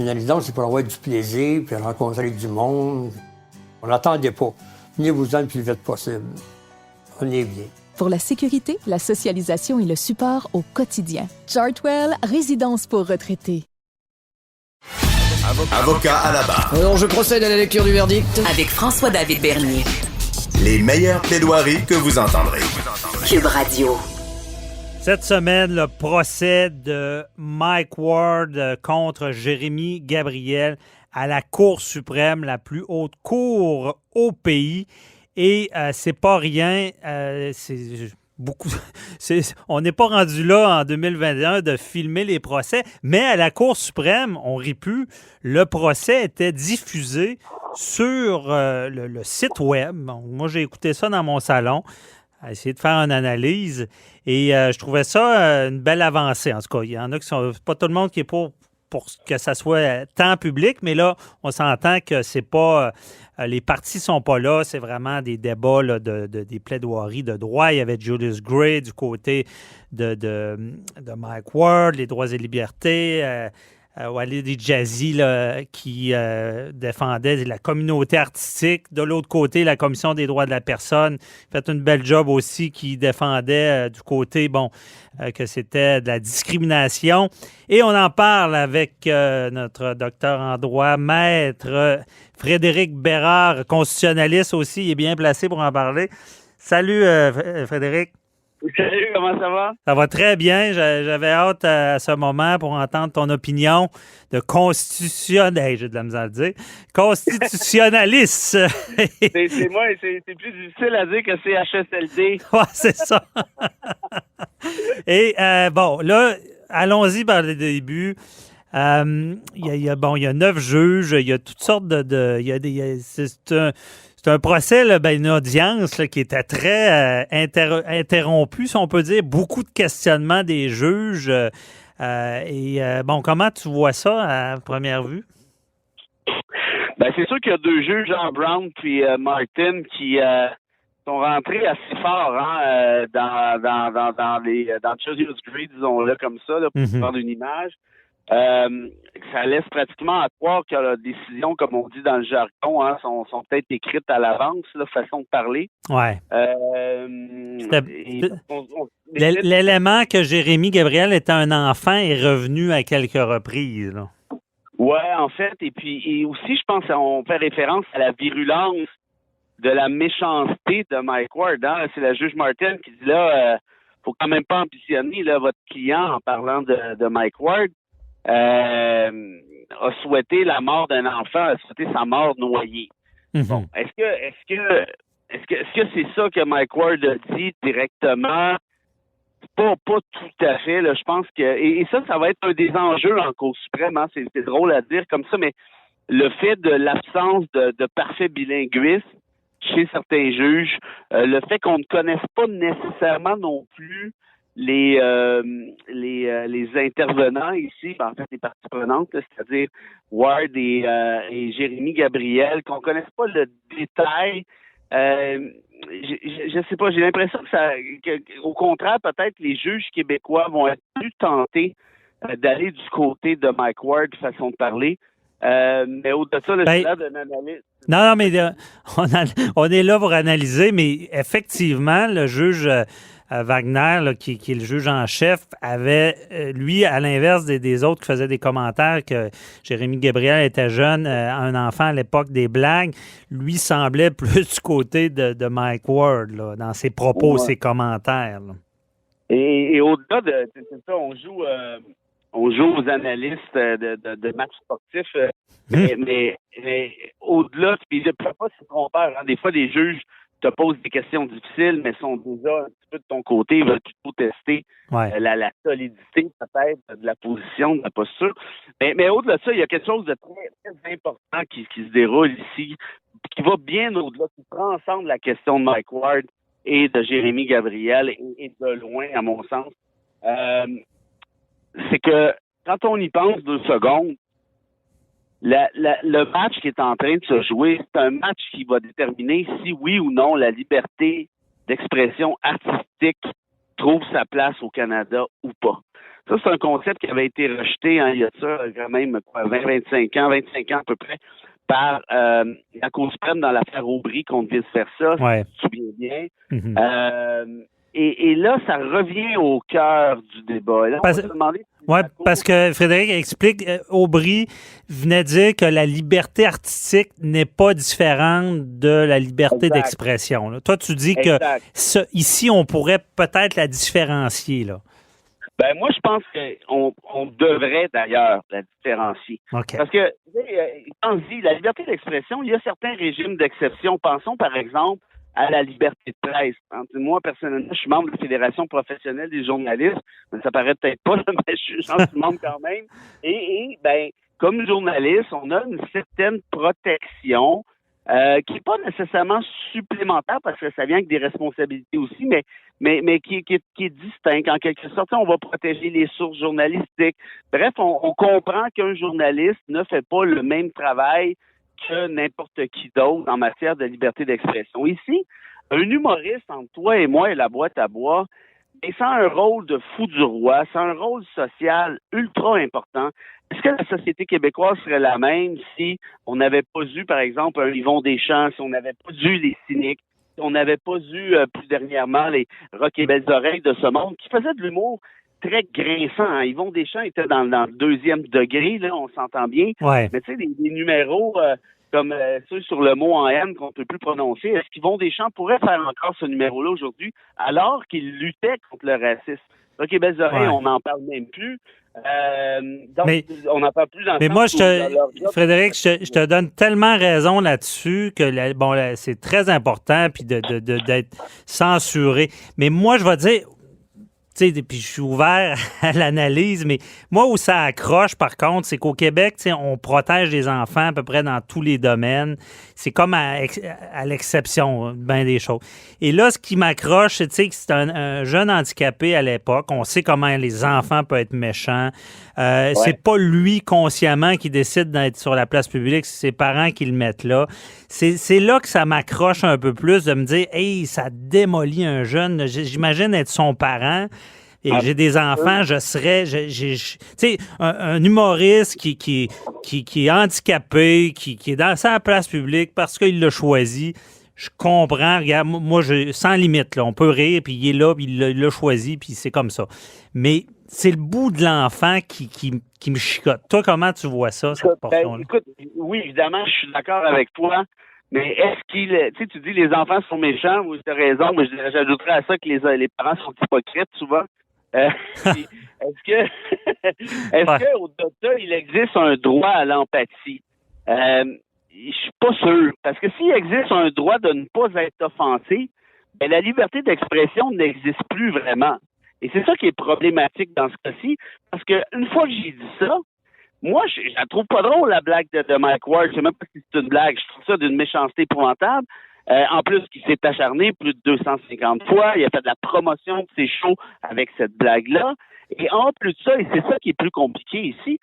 Une résidence, c'est pour avoir du plaisir, puis rencontrer du monde. On n'attendait pas. Venez-vous-en le plus vite possible. On est bien. Pour la sécurité, la socialisation et le support au quotidien. Chartwell, résidence pour retraités. Avocat à la barre. Alors, je procède à la lecture du verdict. Avec François-David Bernier. Les meilleures plaidoiries que vous entendrez. Cube Radio. Cette semaine, le procès de Mike Ward contre Jérémy Gabriel à la Cour suprême, la plus haute cour au pays. Et c'est pas rien, c'est beaucoup. On n'est pas rendu là en 2021 de filmer les procès, mais à la Cour suprême, on rit plus. Le procès était diffusé sur le site web. Bon, moi, j'ai écouté ça dans mon salon, à essayer de faire une analyse. Et je trouvais ça une belle avancée. En tout cas, il y en a qui sont. Pas tout le monde qui est pour que ça soit tant public, mais là, on s'entend que c'est pas. Les partis sont pas là, c'est vraiment des débats là, des plaidoiries de droit. Il y avait Julius Gray du côté de Mike Ward, les droits et libertés. Walid Jazzy qui défendait la communauté artistique. De l'autre côté, la Commission des droits de la personne fait une belle job aussi qui défendait du côté, que c'était de la discrimination. Et on en parle avec notre docteur en droit, maître Frédéric Bérard, constitutionnaliste aussi. Il est bien placé pour en parler. Salut Frédéric. Salut, comment ça va? Ça va très bien. J'avais hâte à ce moment pour entendre ton opinion de constitutionnel. J'ai de la misère à le dire. Constitutionnaliste. c'est moi, c'est plus difficile à dire que CHSLD. Ouais, c'est ça. Et bon, là, allons-y par le début. Il y a 9 juges, il y a toutes sortes c'est un procès, là, une audience là, qui était très interrompue, si on peut dire. Beaucoup de questionnements des juges. Comment tu vois ça à première vue? C'est sûr qu'il y a 2 juges, Jean Brown puis Martin, qui sont rentrés assez fort dans Julius Gray, disons-le comme ça, là, pour faire une image. Ça laisse pratiquement à croire que la décision, comme on dit dans le jargon, sont peut-être écrites à l'avance, la façon de parler. Ouais. L'élément que Jérémy Gabriel était un enfant est revenu à quelques reprises. Là. Ouais, en fait, et aussi, je pense qu'on fait référence à la virulence de la méchanceté de Mike Ward. Hein? C'est la juge Martin qui dit là, faut quand même pas ambitionner là, votre client en parlant de Mike Ward. A souhaité la mort d'un enfant, a souhaité sa mort noyée. Bon, est-ce que c'est ça que Mike Ward a dit directement? Pas tout à fait. Là, je pense que et ça va être un des enjeux en Cour suprême. Hein, c'est drôle à dire comme ça, mais le fait de l'absence de parfait bilinguisme chez certains juges, le fait qu'on ne connaisse pas nécessairement non plus les intervenants ici, en fait les parties prenantes, c'est-à-dire Ward et Jérémy Gabriel, qu'on ne connaisse pas le détail. Je sais pas, j'ai l'impression au contraire, peut-être les juges québécois vont être plus tentés d'aller du côté de Mike Ward, façon de parler. Mais au-delà de ça, je suis là d'un analyste. Non, mais on est là pour analyser, mais effectivement, le juge Wagner, là, qui est le juge en chef, avait, lui, à l'inverse des autres qui faisaient des commentaires que Jérémy Gabriel était jeune, un enfant à l'époque des blagues, lui semblait plus du côté de Mike Ward, là, dans ses propos, ses commentaires. Là. Et au-delà de c'est ça, on joue aux analystes de matchs sportifs, mais au-delà, puis le pas se tromper. Hein, des fois, les juges te posent des questions difficiles, mais sont déjà un petit peu de ton côté, ils veulent plutôt tester la solidité peut-être de la position, de la posture. Mais au-delà de ça, il y a quelque chose de très, très important qui se déroule ici, qui va bien au-delà, qui prend ensemble la question de Mike Ward et de Jérémy Gabriel, et de loin, à mon sens. C'est que quand on y pense 2 secondes, le match qui est en train de se jouer, c'est un match qui va déterminer si oui ou non la liberté d'expression artistique trouve sa place au Canada ou pas. Ça, c'est un concept qui avait été rejeté, il y a ça quand même 25 ans à peu près, par la Cour suprême dans l'affaire Aubry contre vice-versa, Ouais. si tu te souviens bien. Mhm. Et là, ça revient au cœur du débat. Et là, on va se demander... Oui, parce que Frédéric explique, Aubry venait dire que la liberté artistique n'est pas différente de la liberté d'expression. Là. Toi, tu dis que ici, on pourrait peut-être la différencier. Là. Ben moi, je pense qu'on devrait d'ailleurs la différencier. Okay. Parce que, pense-y, la liberté d'expression, il y a certains régimes d'exception. Pensons, par exemple, à la liberté de presse. Moi, personnellement, je suis membre de la Fédération professionnelle des journalistes, mais ça paraît peut-être pas, mais j'en suis membre quand même. Et comme journaliste, on a une certaine protection qui n'est pas nécessairement supplémentaire parce que ça vient avec des responsabilités aussi, mais qui est distincte. En quelque sorte, on va protéger les sources journalistiques. Bref, on comprend qu'un journaliste ne fait pas le même travail que n'importe qui d'autre en matière de liberté d'expression. Ici, un humoriste entre toi et moi et la boîte à bois, et ça a un rôle de fou du roi, ça a un rôle social ultra important. Est-ce que la société québécoise serait la même si on n'avait pas eu, par exemple, un Yvon Deschamps, si on n'avait pas eu les cyniques, si on n'avait pas eu plus dernièrement les Rock et Belles Oreilles de ce monde, qui faisaient de l'humour très grinçant. Hein. Yvon Deschamps était dans le deuxième degré, là, on s'entend bien. Ouais. Mais tu sais, des numéros comme ceux sur le mot en haine qu'on ne peut plus prononcer, est-ce qu'Yvon Deschamps pourrait faire encore ce numéro-là aujourd'hui alors qu'il luttait contre le racisme? OK, Belles Oreilles, on n'en parle même plus. Donc, on n'en parle plus dans mais moi, Frédéric, je te donne tellement raison là-dessus que c'est très important puis d'être censuré. Mais moi, je vais dire... Tu sais, puis je suis ouvert à l'analyse, mais moi, où ça accroche, par contre, c'est qu'au Québec, tu sais, on protège les enfants à peu près dans tous les domaines. C'est comme à l'exception, bien des choses. Et là, ce qui m'accroche, c'est, tu sais, que c'est un jeune handicapé à l'époque. On sait comment les enfants peuvent être méchants. C'est pas lui, consciemment, qui décide d'être sur la place publique. C'est ses parents qui le mettent là. C'est là que ça m'accroche un peu plus de me dire, hey, ça démolit un jeune. J'imagine être son parent. Et j'ai des enfants, je serais... tu sais, un humoriste qui est handicapé, qui est dans sa place publique parce qu'il l'a choisi, je comprends. Regarde, moi, sans limite, là, on peut rire, puis il est là, puis il l'a choisi, puis c'est comme ça. Mais c'est le bout de l'enfant qui me chicote. Toi, comment tu vois ça, cette portion-là? Écoute, oui, évidemment, je suis d'accord avec toi. Mais est-ce tu dis les enfants sont méchants, oui, tu as raison, mais j'ajouterais à ça que les parents sont hypocrites souvent. Est-ce que au-delà de ça, il existe un droit à l'empathie? Je suis pas sûr. Parce que s'il existe un droit de ne pas être offensé, ben la liberté d'expression n'existe plus vraiment. Et c'est ça qui est problématique dans ce cas-ci. Parce que une fois que j'ai dit ça, moi, je la trouve pas drôle, la blague de Mike Ward. Je sais même pas si c'est une blague. Je trouve ça d'une méchanceté épouvantable. En plus, il s'est acharné plus de 250 fois. Il a fait de la promotion de ses shows avec cette blague-là. Et en plus de ça, et c'est ça qui est plus compliqué ici,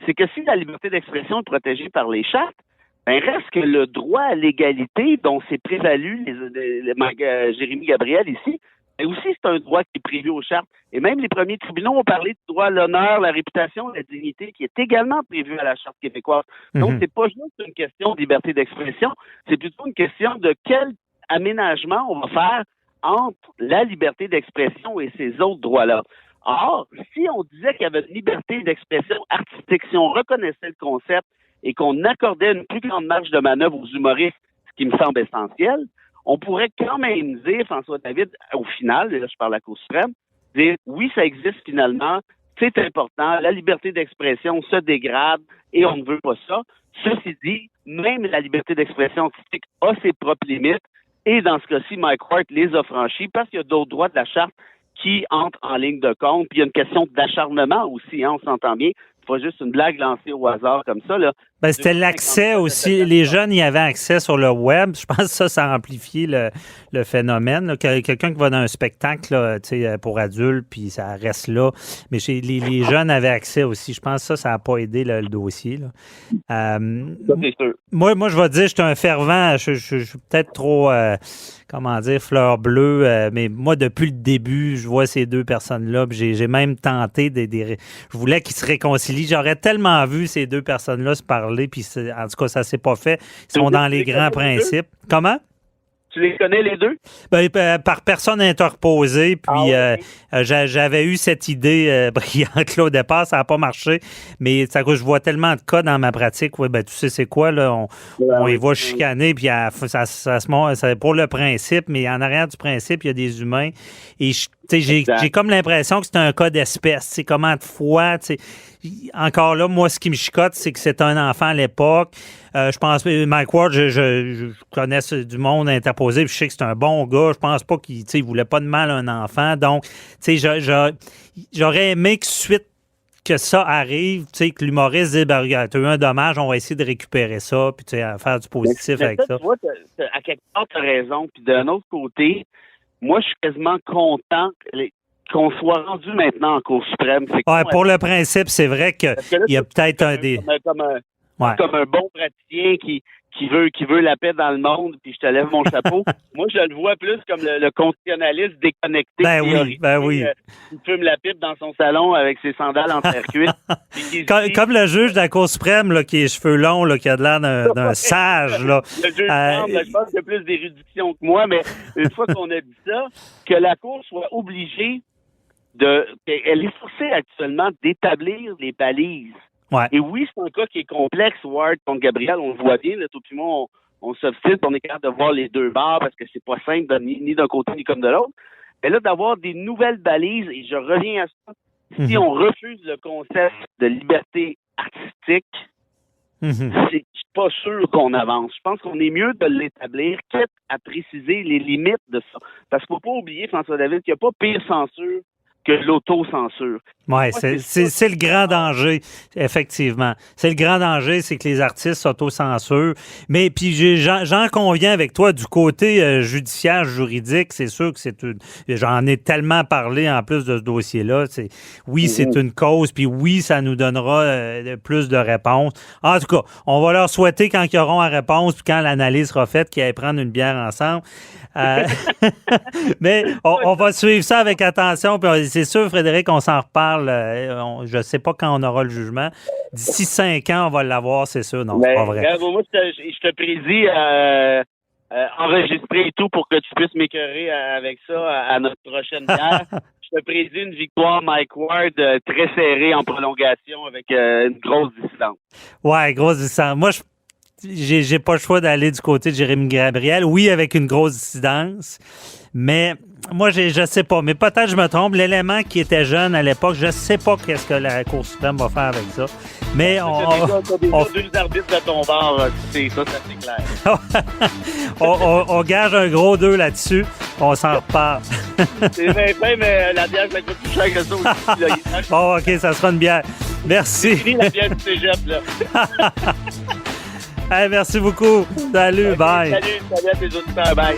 c'est que si la liberté d'expression est protégée par les chartes, ben reste que le droit à l'égalité dont s'est prévalu Jérémy Gabriel ici, mais aussi c'est un droit qui est prévu aux chartes. Et même les premiers tribunaux ont parlé du droit à l'honneur, la réputation, la dignité, qui est également prévu à la Charte québécoise. Donc, c'est pas juste une question de liberté d'expression, c'est plutôt une question de quel aménagement on va faire entre la liberté d'expression et ces autres droits-là. Or, si on disait qu'il y avait une liberté d'expression artistique, si on reconnaissait le concept et qu'on accordait une plus grande marge de manœuvre aux humoristes, ce qui me semble essentiel, on pourrait quand même dire, François David, au final, et là je parle à la Cour suprême, dire oui, ça existe finalement, c'est important, la liberté d'expression se dégrade et on ne veut pas ça. Ceci dit, même la liberté d'expression artistique a ses propres limites et dans ce cas-ci, Mike Ward les a franchis parce qu'il y a d'autres droits de la Charte qui entrent en ligne de compte. Puis il y a une question d'acharnement aussi, hein, on s'entend bien. C'est pas juste une blague lancée au hasard comme ça, là. Ben, c'était l'accès aussi. Les jeunes y avaient accès sur le web. Je pense que ça a amplifié le phénomène. Là. Quelqu'un qui va dans un spectacle là, pour adultes, puis ça reste là. Mais les jeunes avaient accès aussi. Je pense que ça n'a pas aidé le dossier. Là. Ça, c'est sûr. Moi, je vais te dire, je suis un fervent. Je suis peut-être trop, fleur bleue. Mais moi, depuis le début, je vois ces deux personnes-là. Puis j'ai même tenté je voulais qu'ils se réconcilient. J'aurais tellement vu ces deux personnes-là se parler. Puis en tout cas, ça s'est pas fait. Ils sont dans les grands principes. Comment? Tu les connais, les deux? Ben, par personne interposée. Puis j'avais eu cette idée brillante là, au départ. Ça n'a pas marché. Mais je vois tellement de cas dans ma pratique. Ouais, ben, tu sais c'est quoi? Là, on y va chicaner. Puis ça se montre. C'est pour le principe. Mais en arrière du principe, il y a des humains. Et j'ai comme l'impression que c'est un cas d'espèce. Comment de fois... Encore là, moi, ce qui me chicote, c'est que c'est un enfant à l'époque. Je pense que Mike Ward, je connais du monde interposé, puis je sais que c'est un bon gars. Je pense pas qu'il voulait pas de mal à un enfant. Donc, j'aurais aimé que suite que ça arrive, que l'humoriste dise, ben, regarde, t'as eu un dommage, on va essayer de récupérer ça, puis faire du positif avec ça. Tu vois, à quelque part, t'as raison. Puis d'un autre côté, moi, je suis quasiment content qu'on soit rendu maintenant en Cour suprême. Pour le principe, c'est vrai qu'il y a peut-être comme un bon praticien qui veut la paix dans le monde, puis je te lève mon chapeau. Moi, je le vois plus comme le constitutionnaliste déconnecté. Ben oui. Il fume la pipe dans son salon avec ses sandales en terre cuite. Comme le juge de la Cour suprême, là, qui a les cheveux longs, là, qui a de l'air d'un sage. Là. Le juge je pense qu'il y a plus d'érudition que moi, mais une fois qu'on a dit ça, que la Cour soit obligée elle est forcée actuellement d'établir les balises. Ouais. Et oui, c'est un cas qui est complexe, Ward contre Gabriel, on le voit bien, là, tout le monde, on s'obstine, on est capable de voir les deux barres parce que c'est pas simple ni d'un côté ni comme de l'autre. Mais là, d'avoir des nouvelles balises, et je reviens à ça, si on refuse le concept de liberté artistique, je suis pas sûr qu'on avance. Je pense qu'on est mieux de l'établir, quitte à préciser les limites de ça. Parce qu'il faut pas oublier, François David, qu'il n'y a pas pire censure que l'autocensure. Oui, c'est le grand danger, effectivement. C'est le grand danger, c'est que les artistes s'autocensurent. Mais puis j'en conviens avec toi, du côté judiciaire, juridique, c'est sûr que j'en ai tellement parlé en plus de ce dossier-là. C'est une cause, puis oui, ça nous donnera plus de réponses. En tout cas, on va leur souhaiter quand ils auront la réponse, puis quand l'analyse sera faite, qu'ils aillent prendre une bière ensemble. Mais on va suivre ça avec attention, puis c'est sûr, Frédéric, on s'en reparle. Je ne sais pas quand on aura le jugement. D'ici 5 ans, on va l'avoir, c'est sûr. Non, c'est pas vrai. Moi, je te prédis enregistrer et tout pour que tu puisses m'écœurer avec ça à notre prochaine bière. Je te prédis une victoire Mike Ward très serrée en prolongation avec une grosse distance. Ouais, grosse distance. Moi, j'ai pas le choix d'aller du côté de Jérémy Gabriel. Oui, avec une grosse dissidence. Mais moi, je sais pas. Mais peut-être je me trompe. L'élément qui était jeune à l'époque, je sais pas qu'est-ce que la Cour suprême va faire avec ça. Mais t'as deux arbitres de ton bord, c'est clair. on gage un gros 2 là-dessus. On s'en reparle. C'est bien, mais la bière, ça coûte plus cher que ça aussi. Là. OK, ça sera une bière. Merci. C'est la bière du cégep, là. Hey, merci beaucoup. Salut, bye. Salut à tes auditeurs, bye.